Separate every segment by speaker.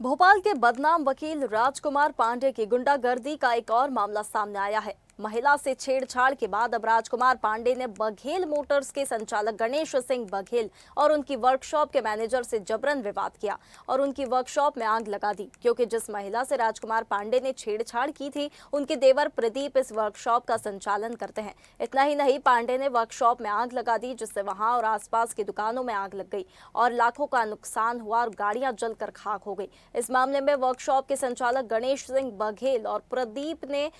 Speaker 1: भोपाल के बदनाम वकील राजकुमार पांडे की गुंडागर्दी का एक और मामला सामने आया है। महिला से छेड़छाड़ के बाद अब राजकुमार पांडे ने बघेल मोटर्स के संचालक गणेश सिंह बघेल और उनकी वर्कशॉप के मैनेजर से जबरन विवाद किया और उनकी वर्कशॉप में आग लगा दी, क्योंकि जिस महिला से राजकुमार पांडे ने छेड़छाड़ की थी उनके देवर प्रदीप इस वर्कशॉप का संचालन करते हैं। इतना ही नहीं, पांडे ने वर्कशॉप में आग लगा दी, जिससे वहां और आसपास की दुकानों में आग लग गई और लाखों का नुकसान हुआ और गाड़ियां जलकर खाक हो गई। इस मामले में वर्कशॉप के संचालक गणेश सिंह बघेल और प्रदीप ने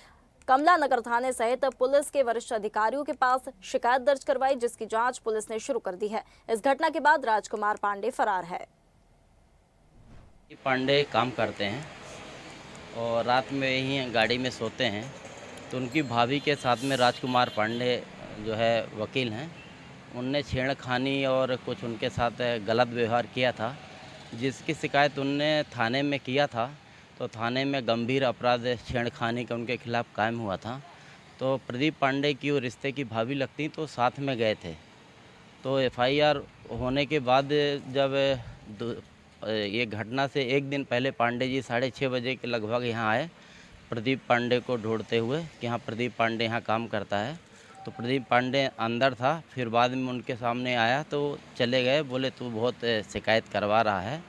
Speaker 1: कमला नगर थाने सहित पुलिस के वरिष्ठ अधिकारियों के पास शिकायत दर्ज करवाई, जिसकी जांच पुलिस ने शुरू कर दी है। इस घटना के बाद राजकुमार पांडे फरार है।
Speaker 2: पांडे काम करते हैं और रात में ही गाड़ी में सोते हैं, तो उनकी भाभी के साथ में राजकुमार पांडे जो है वकील हैं, उनने छेड़खानी और कुछ उनके साथ गलत व्यवहार किया था, जिसकी शिकायत उनने थाने में किया था। तो थाने में गंभीर अपराध छेड़खानी का उनके खिलाफ़ कायम हुआ था। तो प्रदीप पांडे की वो रिश्ते की भाभी लगती, तो साथ में गए थे। तो एफआईआर होने के बाद जब ये घटना से एक दिन पहले पांडे जी 6:30 बजे के लगभग यहाँ आए प्रदीप पांडे को ढूंढते हुए कि हाँ प्रदीप पांडे यहाँ काम करता है। तो प्रदीप पांडे अंदर था, फिर बाद में उनके सामने आया तो चले गए, बोले तू बहुत शिकायत करवा रहा है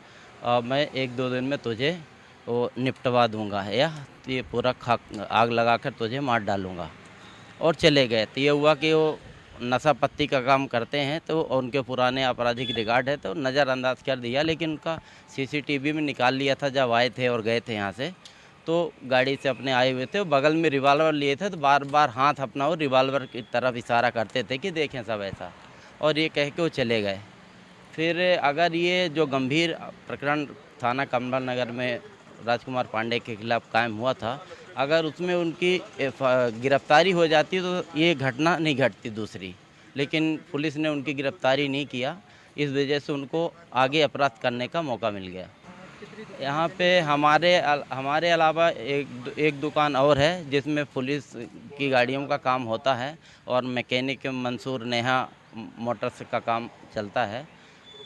Speaker 2: और मैं 1-2 दिन में तुझे वो निपटवा दूंगा या तो ये पूरा आग लगाकर तुझे मार डालूंगा, और चले गए। तो ये हुआ कि वो नशा पत्ती का काम करते हैं, तो उनके पुराने आपराधिक रिकॉर्ड है, तो नज़रअंदाज कर दिया। लेकिन उनका सीसीटीवी में निकाल लिया था जब आए थे और गए थे यहाँ से, तो गाड़ी से अपने आए हुए थे, बगल में रिवाल्वर लिए थे, तो बार बार हाथ अपना वो रिवाल्वर की तरफ इशारा करते थे कि देखें सब ऐसा, और ये कह के वो चले गए। फिर अगर ये जो गंभीर प्रकरण थाना कमला नगर में राजकुमार पांडे के खिलाफ कायम हुआ था, अगर उसमें उनकी गिरफ्तारी हो जाती तो ये घटना नहीं घटती दूसरी, लेकिन पुलिस ने उनकी गिरफ्तारी नहीं किया, इस वजह से उनको आगे अपराध करने का मौका मिल गया। यहाँ पे हमारे अलावा एक दुकान और है जिसमें पुलिस की गाड़ियों का काम होता है और मैकेनिक मंसूर नेहा मोटर्स का काम चलता है।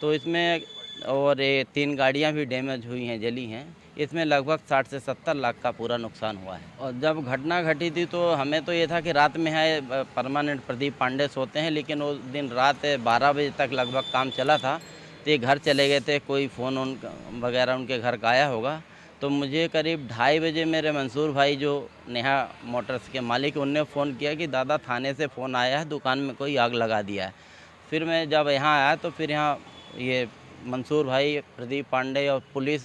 Speaker 2: तो इसमें और ये 3 गाड़ियाँ भी डैमेज हुई हैं, जली हैं। इसमें लगभग 60 से 70 लाख का पूरा नुकसान हुआ है। और जब घटना घटी थी तो हमें तो ये था कि रात में है परमानेंट प्रदीप पांडे सोते हैं, लेकिन उस दिन रात 12 बजे तक लगभग काम चला था, तो ये घर चले गए थे, कोई फ़ोन वगैरह उनके घर का आया होगा। तो मुझे करीब 2:30 बजे मेरे मंसूर भाई जो नेहा मोटर्स के मालिक, उनने फ़ोन किया कि दादा थाने से फ़ोन आया है, दुकान में कोई आग लगा दिया है। फिर मैं जब यहाँ आया तो फिर यहाँ ये मंसूर भाई, प्रदीप पांडे और पुलिस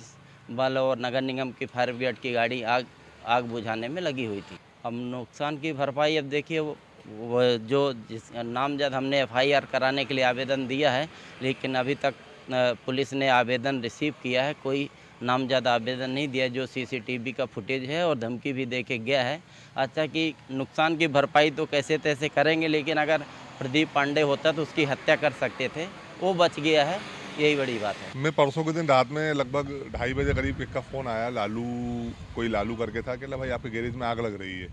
Speaker 2: बल और नगर निगम की फायर ब्रिगेड की गाड़ी आग बुझाने में लगी हुई थी। अब नुकसान की भरपाई, अब देखिए वो जो जिस नामजद हमने एफआईआर कराने के लिए आवेदन दिया है, लेकिन अभी तक पुलिस ने आवेदन रिसीव किया है, कोई नामजद आवेदन नहीं दिया। जो सीसीटीवी का फुटेज है और धमकी भी दे के गया है। अच्छा कि नुकसान की भरपाई तो कैसे तैसे करेंगे, लेकिन अगर प्रदीप पांडे होता तो उसकी हत्या कर सकते थे, वो बच गया है, यही बड़ी बात है।
Speaker 3: मैं परसों के दिन रात में लगभग 2:30 बजे करीब एक का फ़ोन आया, कोई लालू करके था, कि भाई आपके गैरेज में आग लग रही है,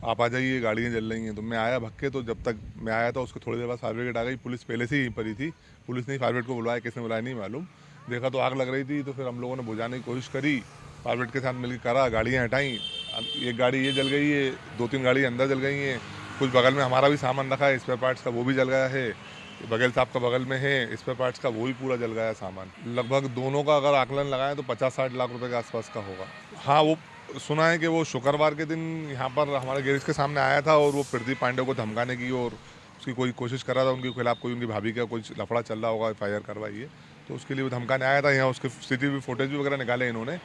Speaker 3: आप आ जाइए, गाड़ियाँ जल रही हैं। तो मैं आया भक्के, तो जब तक मैं आया था उसको थोड़ी देर बाद फायर ब्रिगेड आ गई। पुलिस पहले से ही यहीं पर ही थी, पुलिस ने फायर ब्रिगेड को बुलाया, किसने बुलाया नहीं मालूम। देखा तो आग लग रही थी, तो फिर हम लोगों ने बुझाने की कोशिश करी, फायर ब्रिगेड के साथ मिलकर करा, गाड़ियाँ हटाई। एक गाड़ी ये जल गई है, 2-3 गाड़ी अंदर जल गई हैं, कुछ बगल में हमारा भी सामान रखा है स्पेयर पार्ट्स का, वो भी जल गया है। बघेल साहब का बगल में है स्पेयर पार्ट्स का, वो भी पूरा जल गया सामान। लगभग दोनों का अगर आकलन लगाएं तो 50-60 लाख रुपए के आसपास का होगा। हाँ, वो सुना है कि वो शुक्रवार के दिन यहाँ पर हमारे गैरेज के सामने आया था और वो प्रदीप पांडे को धमकाने की और उसकी कोई कोशिश कर रहा था, उनके खिलाफ कोई उनकी भाभी का कोई लफड़ा चल रहा होगा, एफआईआर करवाइए, तो उसके लिए वो धमकाने आया था। यहाँ उसके सीसीटीवी फुटेज वगैरह निकाले इन्होंने,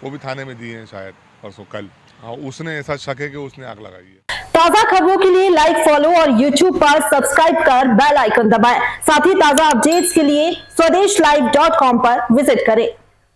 Speaker 3: वो भी थाने में दिए हैं शायद परसों कल। हाँ, उसने ऐसा शक है कि उसने आग लगाई है।
Speaker 4: ताजा खबरों के लिए लाइक, फॉलो और YouTube पर सब्सक्राइब कर बेल आइकन दबाएं। साथ ही ताजा अपडेट्स के लिए swedeshlive.com पर विजिट करें।